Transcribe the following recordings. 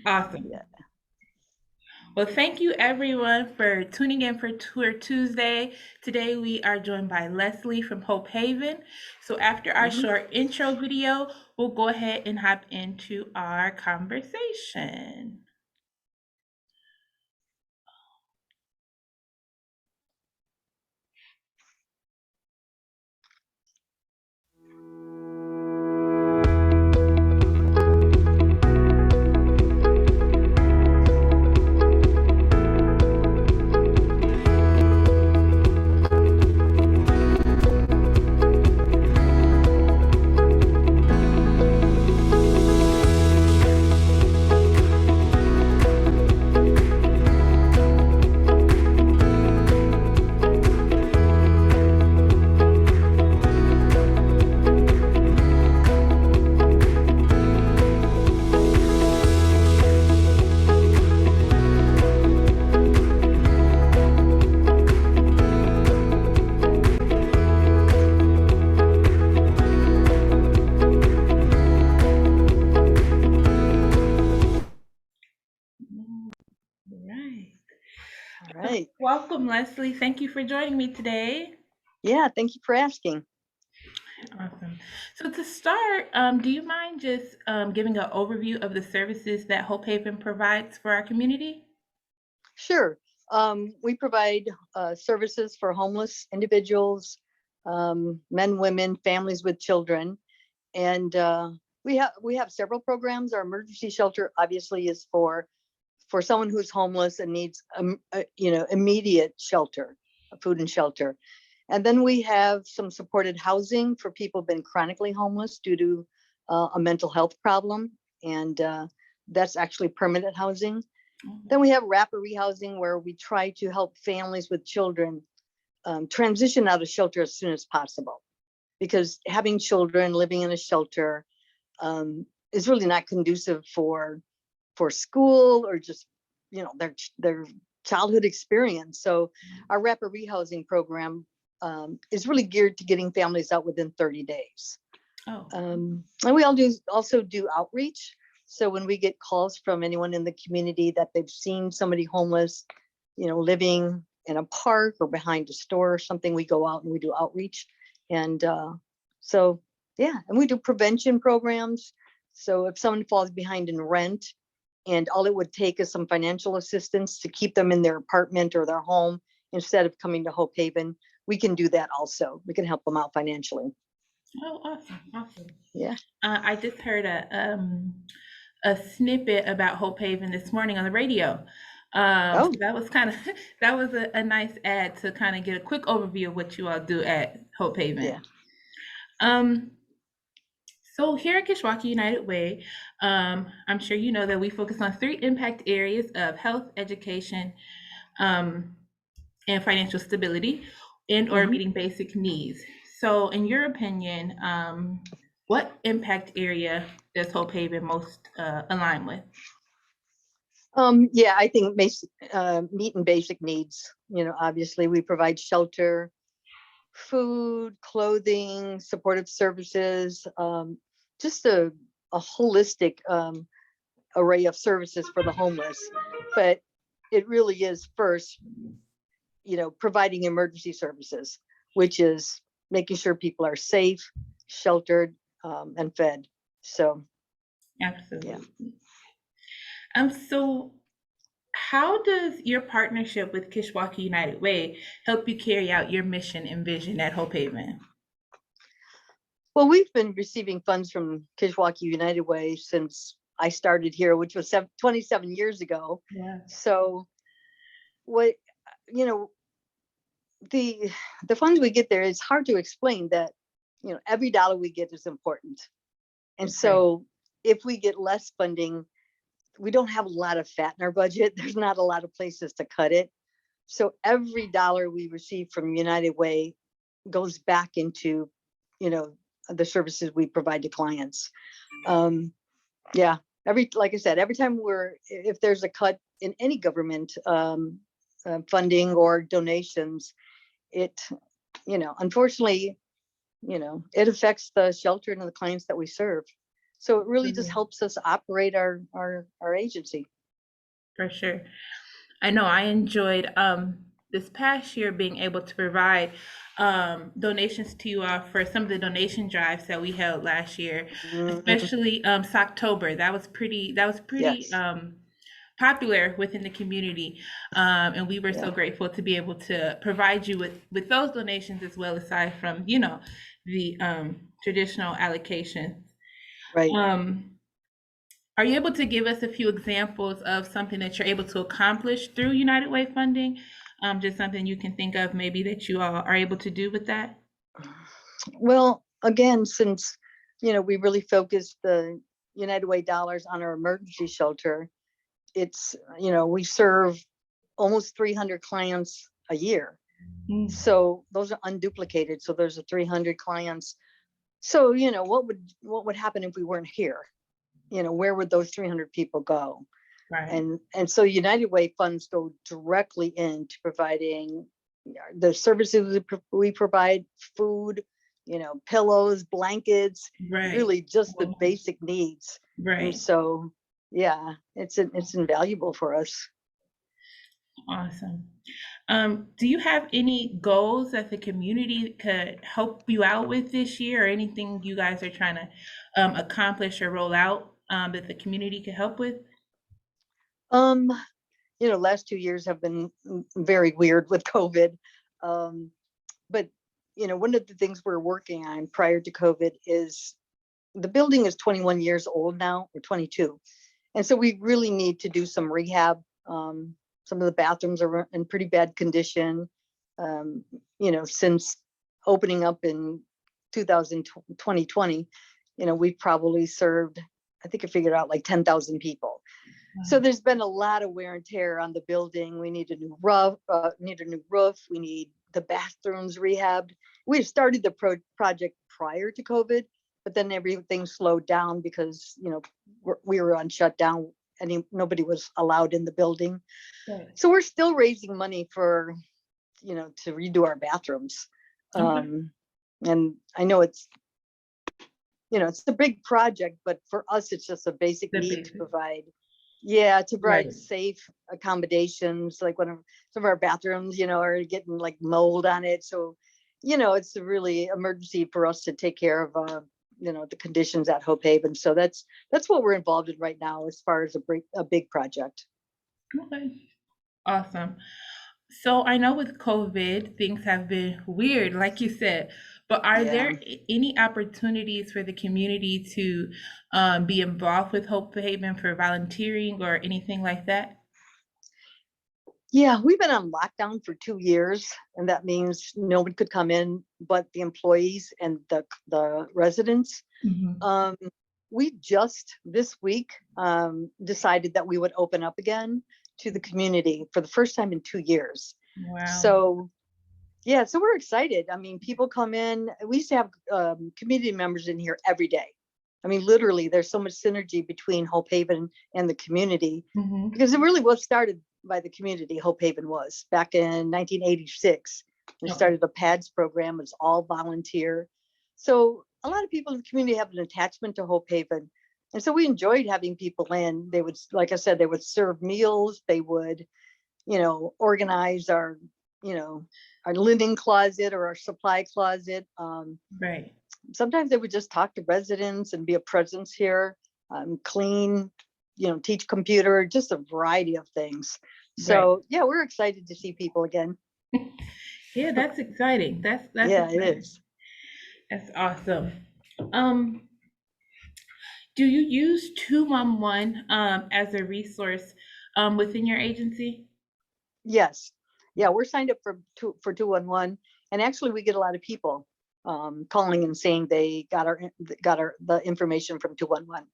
Awesome. Yeah. Well, thank you everyone for tuning in for Tour Tuesday. Today we are joined by Leslie from Hope Haven. So after our Mhm. short intro video, we'll go ahead and hop into our conversation. All right. All right. Welcome, Leslie. Thank you for joining me today. Yeah, thank you for asking. Awesome. So to start, do you mind just giving an overview of the services that Hope Haven provides for our community? Sure. We provide services for homeless individuals, men, women, families with children, and we have several programs. Our emergency shelter obviously is for someone who's homeless and needs immediate shelter, food and shelter. And then we have some supported housing for people who've been chronically homeless due to a mental health problem, and that's actually permanent housing. Then we have wrapper rehousing, where we try to help families with children transition out of shelter as soon as possible, because having children living in a shelter is really not conducive for school or just their childhood experience. So our rapid rehousing program is really geared to getting families out within 30 days. Oh, And we also do outreach. So when we get calls from anyone in the community that they've seen somebody homeless, living in a park or behind a store or something, we go out and we do outreach. And so, yeah, and we do prevention programs. So if someone falls behind in rent, and all it would take is some financial assistance to keep them in their apartment or their home instead of coming to Hope Haven, we can do that also. We can help them out financially. oh, awesome, awesome. Yeah. I just heard a snippet about Hope Haven this morning on the radio. So Oh, that was kind of that was a nice ad to kind of get a quick overview of what you all do at Hope yeah. Haven. Um, so here at Kishwaukee United Way, I'm sure you know that we focus on three impact areas of health, education, um, and financial stability, and or hmm meeting basic needs. So, in your opinion, what impact area does Hope Haven most align with? Yeah, I think meet and basic needs. Obviously, we provide shelter, food, clothing, supportive services, just a holistic array of services for the homeless. But it really is first, providing emergency services, which is making sure people are safe, sheltered, and fed. So, yeah. Absolutely. So how does your partnership with Kishwaukee United Way help you carry out your mission and vision at Hope Haven? Well, we've been receiving funds from Kishwaukee United Way since I started here, which was 27 years ago. Yeah. So, what you know, the the funds we get there, it's hard to explain that. Every dollar we get is important, and Right. so if we get less funding, we don't have a lot of fat in our budget. There's not a lot of places to cut it. So every dollar we receive from United Way goes back into, you know, the services we provide to clients. Um, yeah, like I said, every time if there's a cut in any government funding or donations, it, unfortunately, it affects the shelter and the clients that we serve. So it really just Mhm. helps us operate our agency. For sure. I know I enjoyed this past year being able to provide donations to you all for some of the donation drives that we held last year, Mhm. especially October. That was pretty Yes. popular within the community, and we were so Yeah. grateful to be able to provide you with those donations as well, aside from the traditional allocations. Right. Um, are you able to give us a few examples of something that you're able to accomplish through United Way funding? Just something you can think of maybe that you all are able to do with that? Well, again, since we really focus the United Way dollars on our emergency shelter, it's we serve almost 300 clients a year. Mm, So those are unduplicated. So there's a 300 clients. So what would happen if we weren't here? Where would those 300 people go? right, And so United Way funds go directly into providing the services we provide: food, pillows, blankets, right. really just the Well, basic needs. And right. so, yeah, it's invaluable for us. Awesome. Do you have any goals that the community could help you out with this year, or anything you guys are trying to accomplish or roll out that the community could help with? um Last 2 years have been very weird with COVID. um but one of the things we're working on prior to COVID is, the building is 21 years old now, or 22. And so we really need to do some rehab. Some of the bathrooms are in pretty bad condition. Um, since opening up in 2020, we've probably served, I think I figured out, like 10,000 people. So Wow. there's been a lot of wear and tear on the building. We need a new roof. Need a new roof. We need the bathrooms rehabbed. We started the project prior to COVID, but then everything slowed down because we were on shutdown, and nobody was allowed in the building. Right. So we're still raising money for to redo our bathrooms. Okay. Um, and I know it's a big project, but for us, it's just a basic The need to basic. provide. Yeah, to provide Right. safe accommodations, like some of our bathrooms, are getting like mold on it. So, it's a really emergency for us to take care of, the conditions at Hope Haven. So that's what we're involved in right now, as far as a big project. Okay. Awesome. So I know with COVID, things have been weird, like you said, but are Yeah. there any opportunities for the community to be involved with Hope Haven for volunteering or anything like that? Yeah, we've been on lockdown for 2 years, and that means no one could come in but the employees and the residents. Hmm. Um, we just this week decided that we would open up again to the community for the first time in 2 years. Wow. So yeah, so we're excited. I mean, people come in. We used to have community members in here every day. I mean, literally, there's so much synergy between Hope Haven and the community, Hmm. because it really was started by the community. Hope Haven was back in 1986. We Okay. started a PADS program. It's all volunteer. So a lot of people in the community have an attachment to Hope Haven. And so we enjoyed having people in. They would, like I said, they would serve meals. They would, organize you know, our linen closet or our supply closet. Right. Sometimes they would just talk to residents and be a presence here, clean, teach computer, just a variety of things. Right. So yeah, we're excited to see people again. Yeah, that's exciting. That's Yeah, it exciting. is. That's awesome. Um, do you use 211 as a resource within your agency? Yes. Yeah, we're signed up for 211, and actually we get a lot of people calling and saying they got our the information from 211.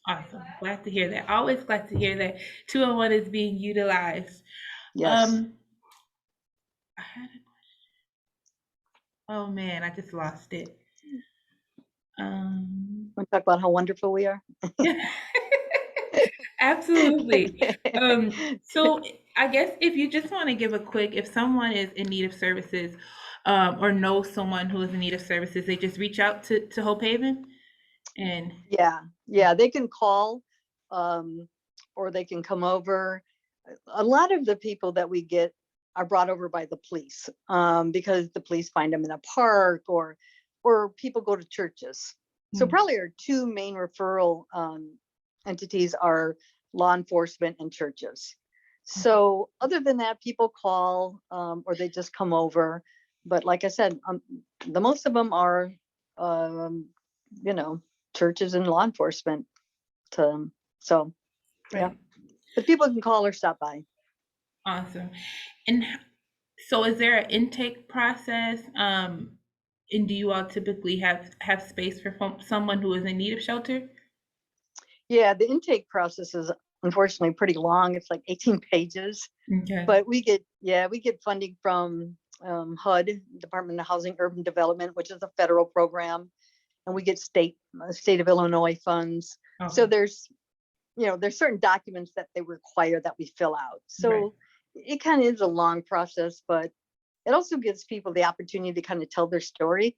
Awesome. Glad to hear that. Always glad to hear that 201 is being utilized. Yes. Um, I had a, oh man, I just lost it. Um, Want to talk about how wonderful we are? absolutely. So I guess if you just want to give a quick, if someone is in need of services, or knows someone who is in need of services, they just reach out to Hope Haven. And Yeah, they can call, um, or they can come over. A lot of the people that we get are brought over by the police, because the police find them in a park, or people go to churches. So mm, probably our two main referral entities are law enforcement and churches. So other than that, people call, or they just come over. But like I said, the most of them are, um, you know, churches and law enforcement. So yeah, right. but people can call or stop by. Awesome. And so is there an intake process? And do you all typically have space for someone who is in need of shelter? Yeah, the intake process is unfortunately pretty long. It's like 18 pages, Okay. but we get funding from HUD, Department of Housing Urban Development, which is a federal program, and we get state of Illinois funds. So Okay. there's certain documents that they require that we fill out. Right. So it kind of is a long process, but it also gives people the opportunity to kind of tell their story.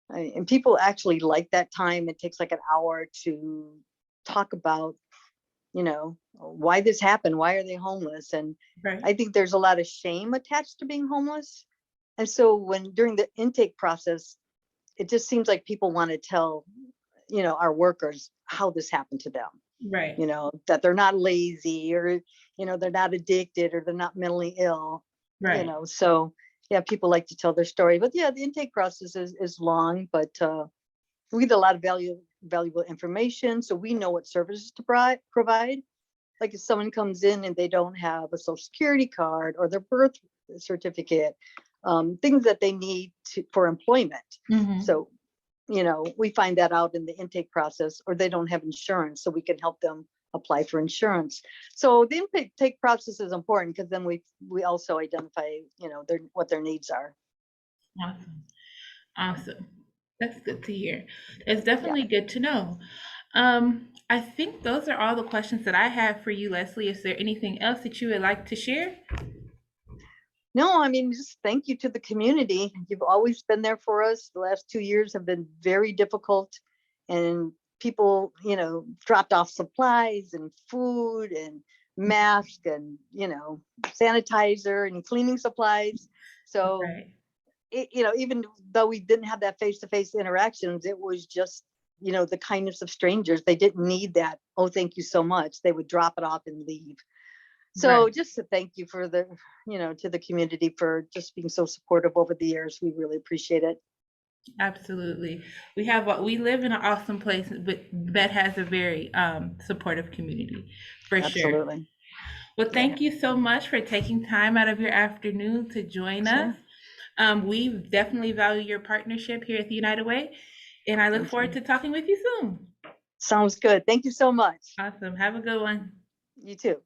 And people actually like that time. It takes like an hour to talk about, why this happened, why are they homeless? And Right. I think there's a lot of shame attached to being homeless. And so when during the intake process, it just seems like people want to tell, our workers how this happened to them, Right. that they're not lazy, or, they're not addicted, or they're not mentally ill, Right. so yeah, people like to tell their story. But yeah, the intake process is long, but we get a lot of valuable information, so we know what services to provide. Like if someone comes in and they don't have a social security card or their birth certificate, things that they need for employment. Hmm. So we find that out in the intake process, or they don't have insurance, so we can help them apply for insurance. So the intake process is important, because then we also identify, what their needs are. Awesome. Awesome. That's good to hear. It's Yeah. definitely good to know. I think those are all the questions that I have for you, Leslie. Is there anything else that you would like to share? No, I mean, just thank you to the community. You've always been there for us. The last 2 years have been very difficult, and people, dropped off supplies and food and masks and, sanitizer and cleaning supplies. So Right. even though we didn't have that face-to-face interactions, it was just, the kindness of strangers. They didn't need that, oh, thank you so much. They would drop it off and leave. Right. So just to thank you to the community for just being so supportive over the years. We really appreciate it. Absolutely. We live in an awesome place, but that has a very supportive community for sure. Absolutely. Well, Yeah, thank you so much for taking time out of your afternoon to join us. sure. We definitely value your partnership here at the United Way, and I look forward Okay. to talking with you soon. Sounds good. Thank you so much. Awesome. Have a good one. You too.